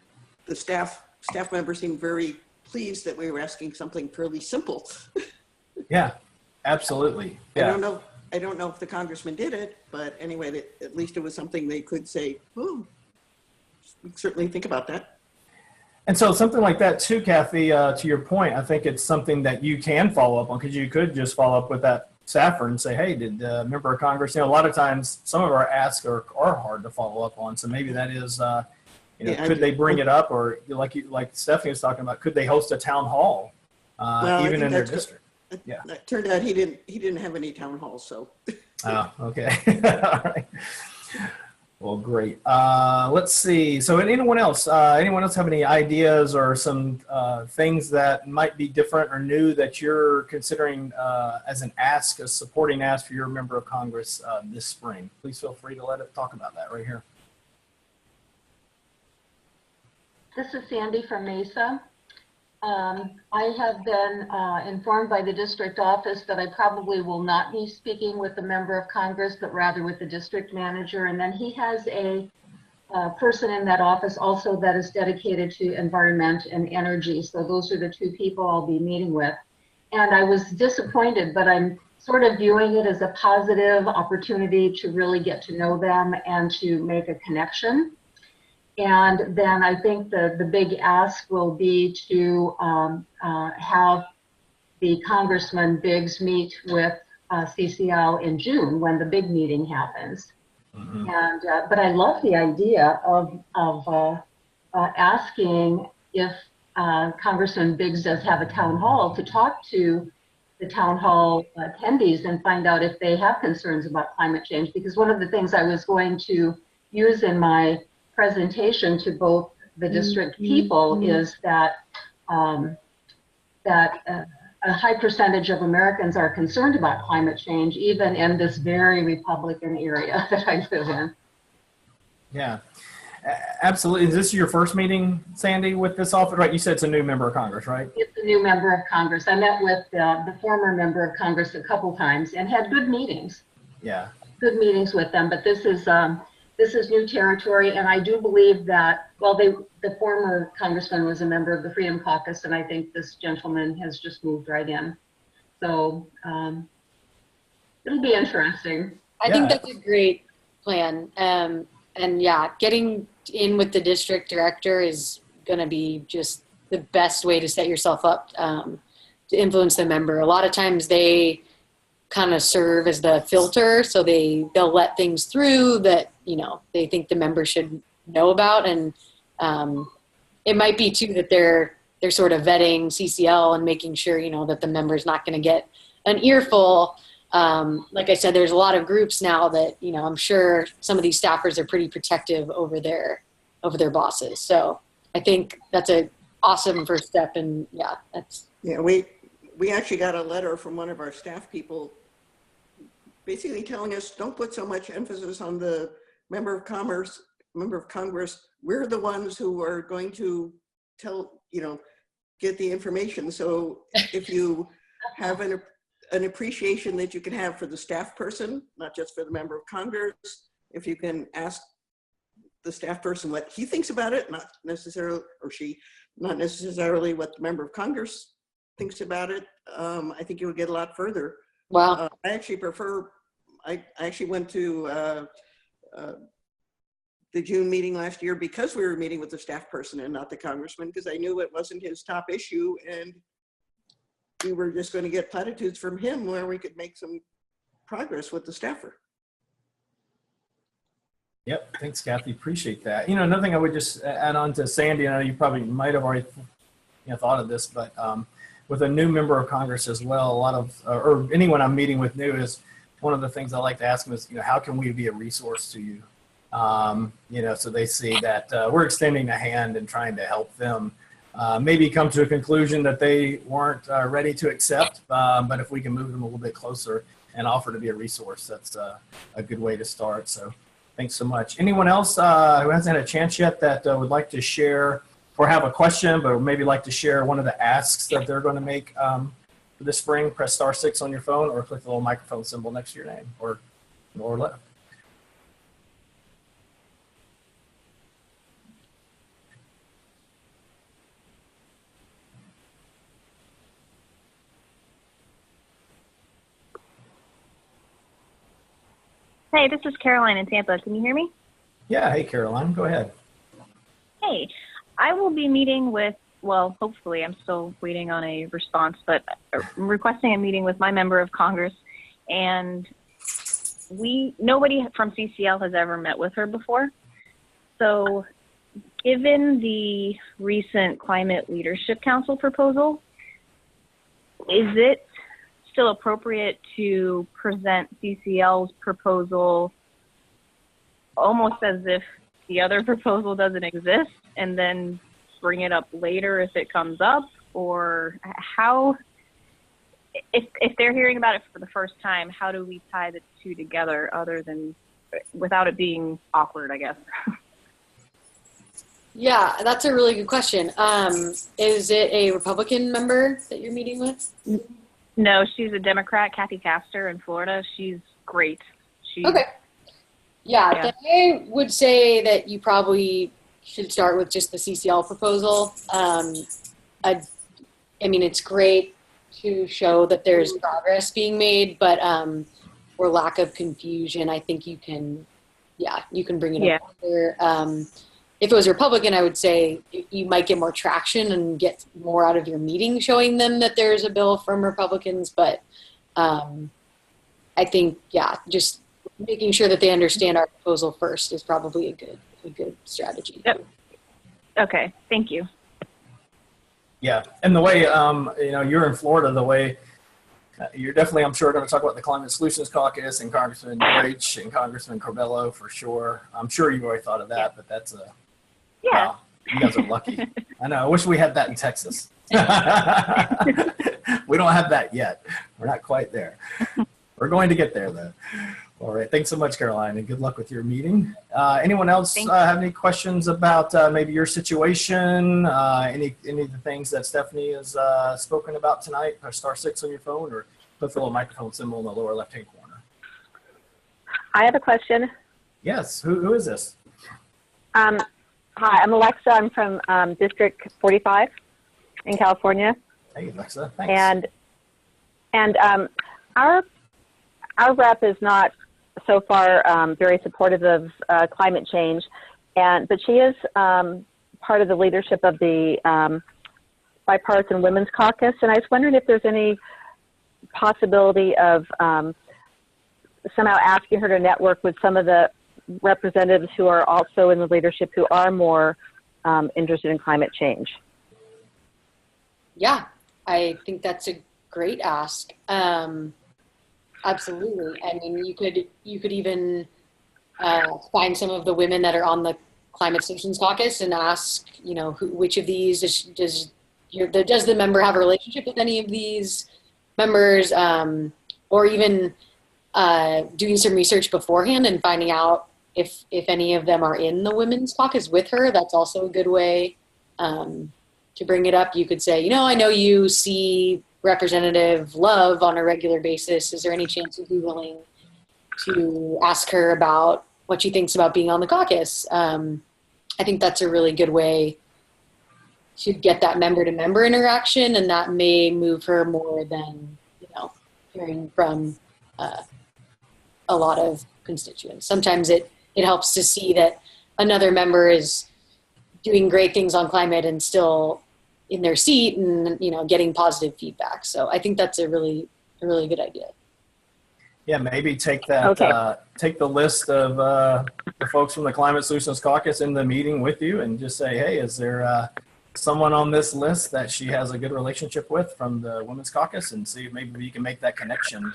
the staff members seemed very pleased that we were asking something fairly simple. Yeah, absolutely. Yeah. I don't know if the congressman did it, but anyway, at least it was something they could say, oh, we certainly think about that. And so something like that too, Kathy, to your point, I think it's something that you can follow up on, because you could just follow up with that staffer and say, hey, did the member of Congress, a lot of times some of our asks are hard to follow up on. So maybe that is, You know, Yeah, could they bring it up, or like Stephanie was talking about, could they host a town hall, Well, I even think in their that's good. district? Yeah. That turned out he didn't have any town halls, so. Oh, okay. All right. Well, great. Let's see. So anyone else have any ideas or some things that might be different or new that you're considering as an ask, a supporting ask for your member of Congress this spring? Please feel free to let it talk about that right here. This is Sandy from Mesa. I have been informed by the district office that I probably will not be speaking with the member of Congress, but rather with the district manager. And then he has a person in that office also that is dedicated to environment and energy. So those are the two people I'll be meeting with. And I was disappointed, but I'm sort of viewing it as a positive opportunity to really get to know them and to make a connection. And then I think the big ask will be to have the Congressman Biggs meet with CCL in June when the big meeting happens. Mm-hmm. And but I love the idea of asking if Congressman Biggs does have a town hall to talk to the town hall attendees and find out if they have concerns about climate change. Because one of the things I was going to use in my presentation to both the district people is that a high percentage of Americans are concerned about climate change, even in this very Republican area that I live in. Yeah, absolutely. Is this your first meeting, Sandy, with this office? Right, you said it's a new member of Congress, right? It's a new member of Congress. I met with the former member of Congress a couple times and had good meetings. Yeah. Good meetings with them, but this is new territory, and I do believe that, well, the former congressman was a member of the Freedom Caucus, and I think this gentleman has just moved right in. So it'll be interesting. I think that's a great plan. And yeah, getting in with the district director is going to be just the best way to set yourself up to influence the member. A lot of times they kind of serve as the filter, so they'll let things through that they think the member should know about, and it might be too that they're sort of vetting CCL and making sure that the member's not going to get an earful. Like I said, there's a lot of groups now that I'm sure some of these staffers are pretty protective over their bosses. So I think that's a awesome first step, and we actually got a letter from one of our staff people basically telling us, don't put so much emphasis on the member of Congress. We're the ones who are going to get the information. So if you have an appreciation that you can have for the staff person, not just for the member of Congress, if you can ask the staff person what he thinks about it, not necessarily, or she, not necessarily what the member of Congress thinks about it, I think you would get a lot further. Wow. I actually went to the June meeting last year because we were meeting with the staff person and not the congressman, because I knew it wasn't his top issue, and we were just going to get platitudes from him where we could make some progress with the staffer. Yep. Thanks, Kathy. Appreciate that. Another thing I would just add on to Sandy, I know you probably might have already thought of this, but with a new member of Congress as well, a lot of, or anyone I'm meeting with new, is one of the things I like to ask them is, how can we be a resource to you? So they see that we're extending a hand and trying to help them maybe come to a conclusion that they weren't ready to accept. But if we can move them a little bit closer and offer to be a resource, that's a good way to start. So thanks so much. Anyone else who hasn't had a chance yet that would like to share or have a question, but maybe like to share one of the asks that they're going to make for this spring? Press *6 on your phone or click the little microphone symbol next to your name or left. Hey, this is Caroline in Tampa. Can you hear me? Yeah. Hey, Caroline, go ahead. Hey, I will be meeting with, well, hopefully, I'm still waiting on a response, but I'm requesting a meeting with my member of Congress, and nobody from CCL has ever met with her before. So given the recent Climate Leadership Council proposal, is it still appropriate to present CCL's proposal almost as if the other proposal doesn't exist and then bring it up later if it comes up? Or how, if they're hearing about it for the first time, how do we tie the two together other than without it being awkward, I guess? Yeah, that's a really good question. Is it a Republican member that you're meeting with? No, she's a Democrat, Kathy Castor in Florida. She's great. Okay. Yeah, then I would say that you probably should start with just the CCL proposal. I mean, it's great to show that there's progress being made, but for lack of confusion, I think you can bring it up later. If it was Republican, I would say you might get more traction and get more out of your meeting showing them that there's a bill from Republicans. But I think, just making sure that they understand our proposal first is probably a good strategy. Yep. Okay, thank you. Yeah, and the way, you're in Florida, the way you're definitely, I'm sure, going to talk about the Climate Solutions Caucus and Congressman Rich and Congressman Corbello for sure. I'm sure you've already thought of that, but that's wow, you guys are lucky. I know. I wish we had that in Texas. We don't have that yet. We're not quite there. We're going to get there, though. All right. Thanks so much, Caroline, and good luck with your meeting. Anyone else have any questions about maybe your situation? Any of the things that Stephanie has spoken about tonight? Press *6 on your phone, or click the little microphone symbol in the lower left-hand corner. I have a question. Yes. Who is this? Hi, I'm Alexa. I'm from District 45 in California. Hey, Alexa. Thanks. And our rep is not so far very supportive of climate change, but she is part of the leadership of the Bipartisan Women's Caucus, and I was wondering if there's any possibility of somehow asking her to network with some of the representatives who are also in the leadership who are more interested in climate change. Yeah, I think that's a great ask. Absolutely. I mean, you could even find some of the women that are on the Climate Solutions Caucus and ask, which of these does the member have a relationship with any of these members, or even doing some research beforehand and finding out if any of them are in the Women's Caucus with her. That's also a good way to bring it up. You could say, I know you see Representative Love on a regular basis. Is there any chance you'd be willing to ask her about what she thinks about being on the caucus? I think that's a really good way to get that member-to-member interaction, and that may move her more than hearing from a lot of constituents. Sometimes it helps to see that another member is doing great things on climate and still in their seat and getting positive feedback. So I think that's a really good idea. Yeah, maybe take that take the list of the folks from the Climate Solutions Caucus in the meeting with you and just say, hey, is there someone on this list that she has a good relationship with from the Women's Caucus, and see if maybe you can make that connection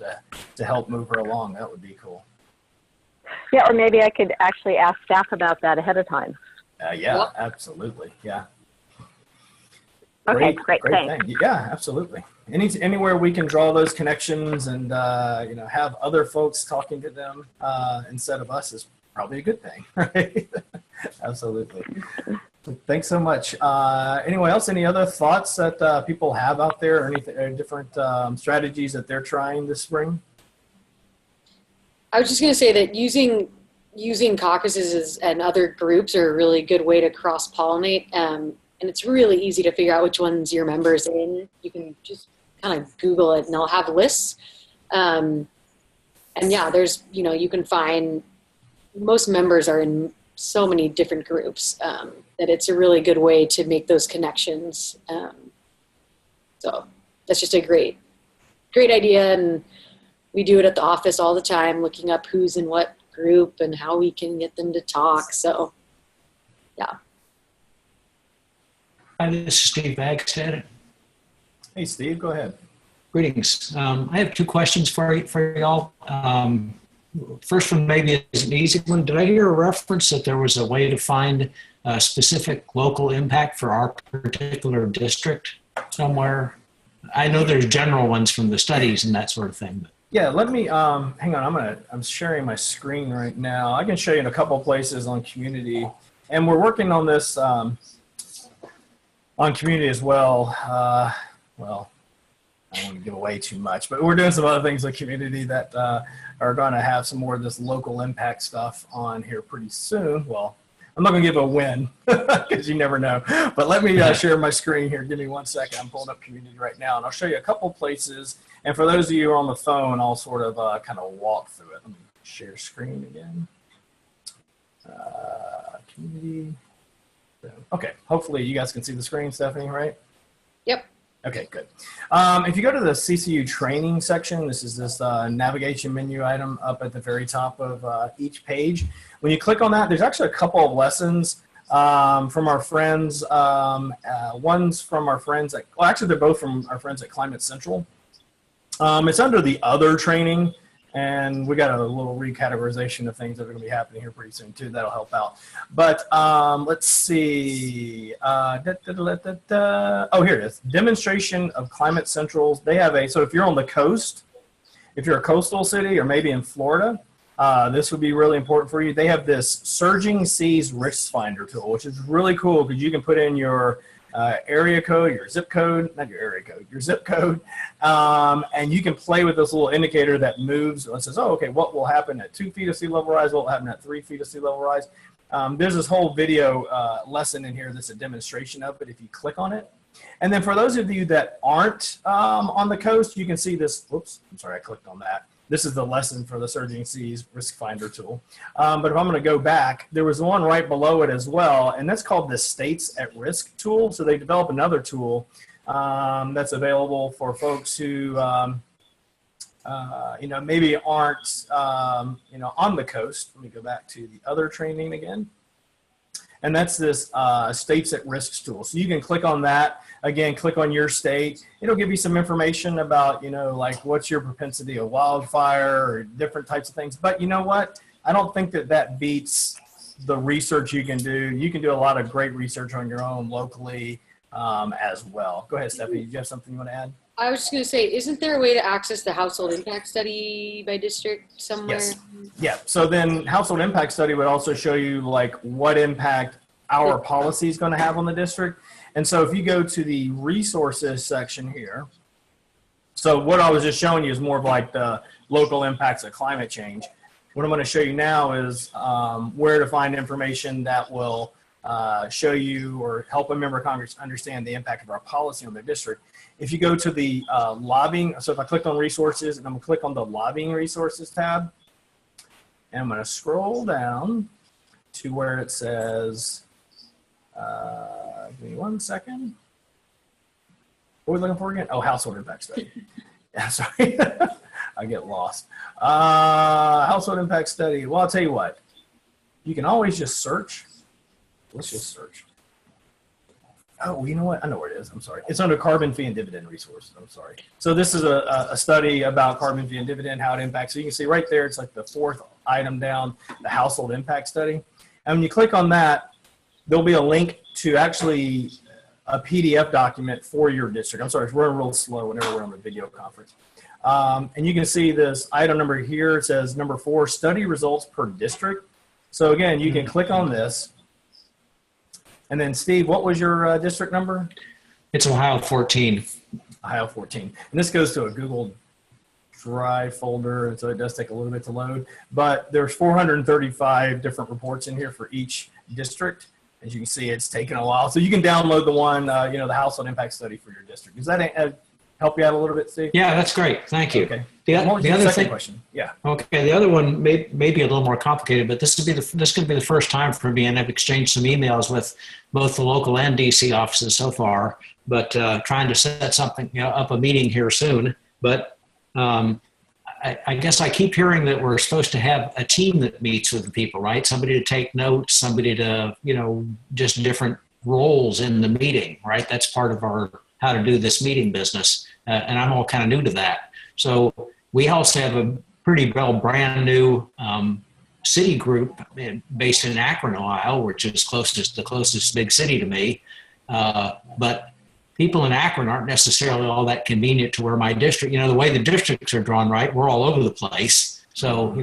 to help move her along. That would be cool. Yeah, or maybe I could actually ask staff about that ahead of time. Yeah, absolutely. Yeah. Okay, great. Thanks. Thing. Yeah, absolutely. Anywhere we can draw those connections and have other folks talking to them instead of us is probably a good thing, right? Absolutely. Thanks so much. Anyone else? Any other thoughts that people have out there, or any different strategies that they're trying this spring? I was just going to say that using caucuses and other groups are a really good way to cross-pollinate. And it's really easy to figure out which ones your members in. You can just kind of Google it and they'll have lists. And yeah, there's, you can find most members are in so many different groups that it's a really good way to make those connections. So that's just a great idea. And we do it at the office all the time, looking up who's in what group and how we can get them to talk. So yeah. Hi, this is Steve Bagstead. Hey, Steve, go ahead. Greetings. I have two questions for y'all. First one maybe is an easy one. Did I hear a reference that there was a way to find a specific local impact for our particular district somewhere? I know there's general ones from the studies and that sort of thing. But. Yeah, let me, hang on, I'm sharing my screen right now. I can show you in a couple of places on community. And we're working on this on community as well. Well, I don't want to give away too much, but we're doing some other things with community that are going to have some more of this local impact stuff on here pretty soon. Well, I'm not going to give a win because you never know. But let me share my screen here. Give me 1 second. I'm pulling up community right now, and I'll show you a couple places. And for those of you who are on the phone, I'll sort of kind of walk through it. Let me share screen again. Community. Okay, hopefully you guys can see the screen, Stephanie, right? Yep. Okay, good. If you go to the CCU training section, this is this navigation menu item up at the very top of each page. When you click on that, there's actually a couple of lessons from our friends. One's from our friends at, well, actually they're both from our friends at Climate Central. It's under the other training, and we got a little recategorization of things that are going to be happening here pretty soon too. That'll help out. But let's see. Oh, here it is. Demonstration of Climate Central's. They have a, so if you're on the coast, if you're a coastal city or maybe in Florida, this would be really important for you. They have this Surging Seas Risk Finder tool, which is really cool because you can put in your area code, your zip code, not your area code, your zip code, and you can play with this little indicator that moves and says, oh, okay, what will happen at 2 feet of sea level rise? What will happen at 3 feet of sea level rise? There's this whole video lesson in here that's a demonstration of it if you click on it. And then for those of you that aren't on the coast, you can see this, whoops, I'm sorry, I clicked on that. This is the lesson for the Surging Seas Risk Finder tool. But if I'm going to go back, there was one right below it as well, and that's called the States at Risk tool. So they developed another tool that's available for folks who, you know, maybe aren't, you know, on the coast. Let me go back to the other training again. And that's this States at Risk tool. So you can click on that. Again, click on your state. It'll give you some information about, you know, like what's your propensity of wildfire or different types of things. But you know what? I don't think that that beats the research you can do. You can do a lot of great research on your own locally as well. Go ahead, Stephanie. Do you have something you want to add? I was just going to say, isn't there a way to access the household impact study by district somewhere? Yes. Yeah. So then household impact study would also show you like what impact our policy is going to have on the district. And so if you go to the resources section here, so what I was just showing you is more of like the local impacts of climate change. What I'm going to show you now is where to find information that will show you or help a member of Congress understand the impact of our policy on their district. If you go to the lobbying, so if I click on resources and I'm going to click on the lobbying resources tab, and I'm going to scroll down to where it says, give me 1 second. What are we looking for again? Oh, household impact study. Yeah, sorry. I get lost. Household impact study. Well, I'll tell you what. You can always just search. Let's just search. Oh, you know what? I know where it is. I'm sorry. It's under carbon fee and dividend resources. I'm sorry. So this is a study about carbon fee and dividend, how it impacts. So you can see right there, it's like the fourth item down, the household impact study. And when you click on that, there'll be a link to actually a PDF document for your district. I'm sorry, it's running real slow whenever we're on the video conference. And you can see this item number here. It says number 4, study results per district. So again, you can click on this. And then Steve, what was your district number? It's Ohio 14. Ohio 14. And this goes to a Google Drive folder, and so it does take a little bit to load. But there's 435 different reports in here for each district. As you can see, it's taken a while. So you can download the one, you know, the household impact study for your district. Does that help you out a little bit, Steve? Yeah, that's great. Thank you. Okay. The other second question. Yeah. Okay. The other one may be a little more complicated, but this could be the first time for me, and I've exchanged some emails with both the local and DC offices so far. But trying to set something, you know, up a meeting here soon. But I guess I keep hearing that we're supposed to have a team that meets with the people, right? Somebody to take notes, somebody to, you know, just different roles in the meeting, right? That's part of our how to do this meeting business. And I'm all kind of new to that. So we also have a pretty well brand new city group based in Akron, Ohio, which is the closest big city to me. But people in Akron aren't necessarily all that convenient to where my district, the way the districts are drawn, right? We're all over the place. So,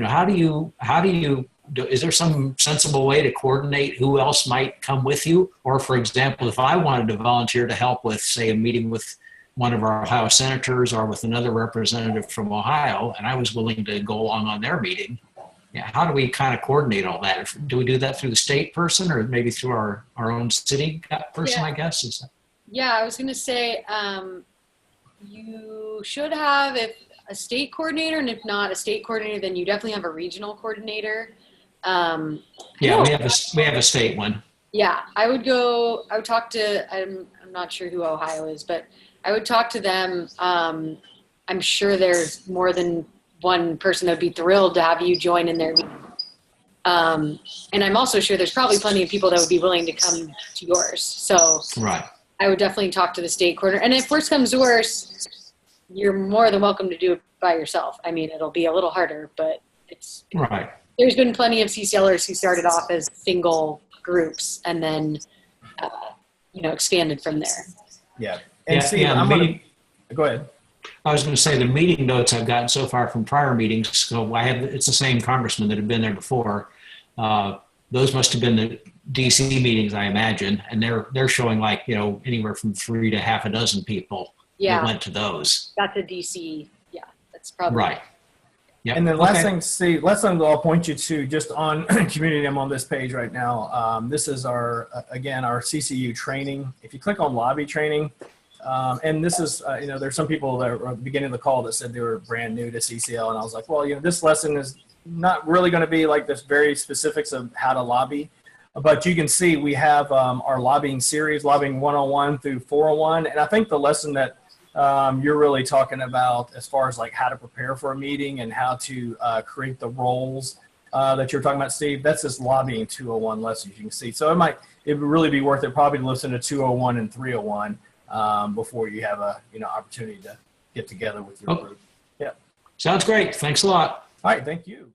is there some sensible way to coordinate who else might come with you? Or for example, if I wanted to volunteer to help with, say, a meeting with one of our Ohio senators or with another representative from Ohio, and I was willing to go along on their meeting, how do we kind of coordinate all that? Do we do that through the state person or maybe through our own city person, I guess? Yeah, I was going to say you should have a state coordinator, and if not a state coordinator, then you definitely have a regional coordinator. We have a state one. Yeah, I would talk to, I'm not sure who Ohio is, but I would talk to them. I'm sure there's more than one person that would be thrilled to have you join in their meeting. And I'm also sure there's probably plenty of people that would be willing to come to yours. So right. I would definitely talk to the state coordinator. And if worse comes to worse, you're more than welcome to do it by yourself. I mean, it'll be a little harder, but it's right. There's been plenty of CCLers who started off as single groups and then, expanded from there. Yeah. And go ahead. I was going to say the meeting notes I've gotten so far from prior meetings. So it's the same congressmen that have been there before. Those must have been the DC meetings, I imagine. And they're showing anywhere from 3 to half a dozen people that went to those. That's a DC. Yeah, that's probably right. Yep. And then last thing I'll point you to just on community, I'm on this page right now. This is our CCU training. If you click on lobby training, and this is, there's some people that were at the beginning of the call that said they were brand new to CCL. And I was like, well, this lesson is not really going to be like this very specifics of how to lobby. But you can see we have our lobbying series, lobbying 101 through 401. And I think the lesson that you're really talking about as far as like how to prepare for a meeting and how to create the roles that you're talking about, Steve, that's this lobbying 201 lesson you can see. So it would really be worth it probably to listen to 201 and 301 before you have a opportunity to get together with your group. Yeah. Sounds great. Thanks a lot. All right. Thank you.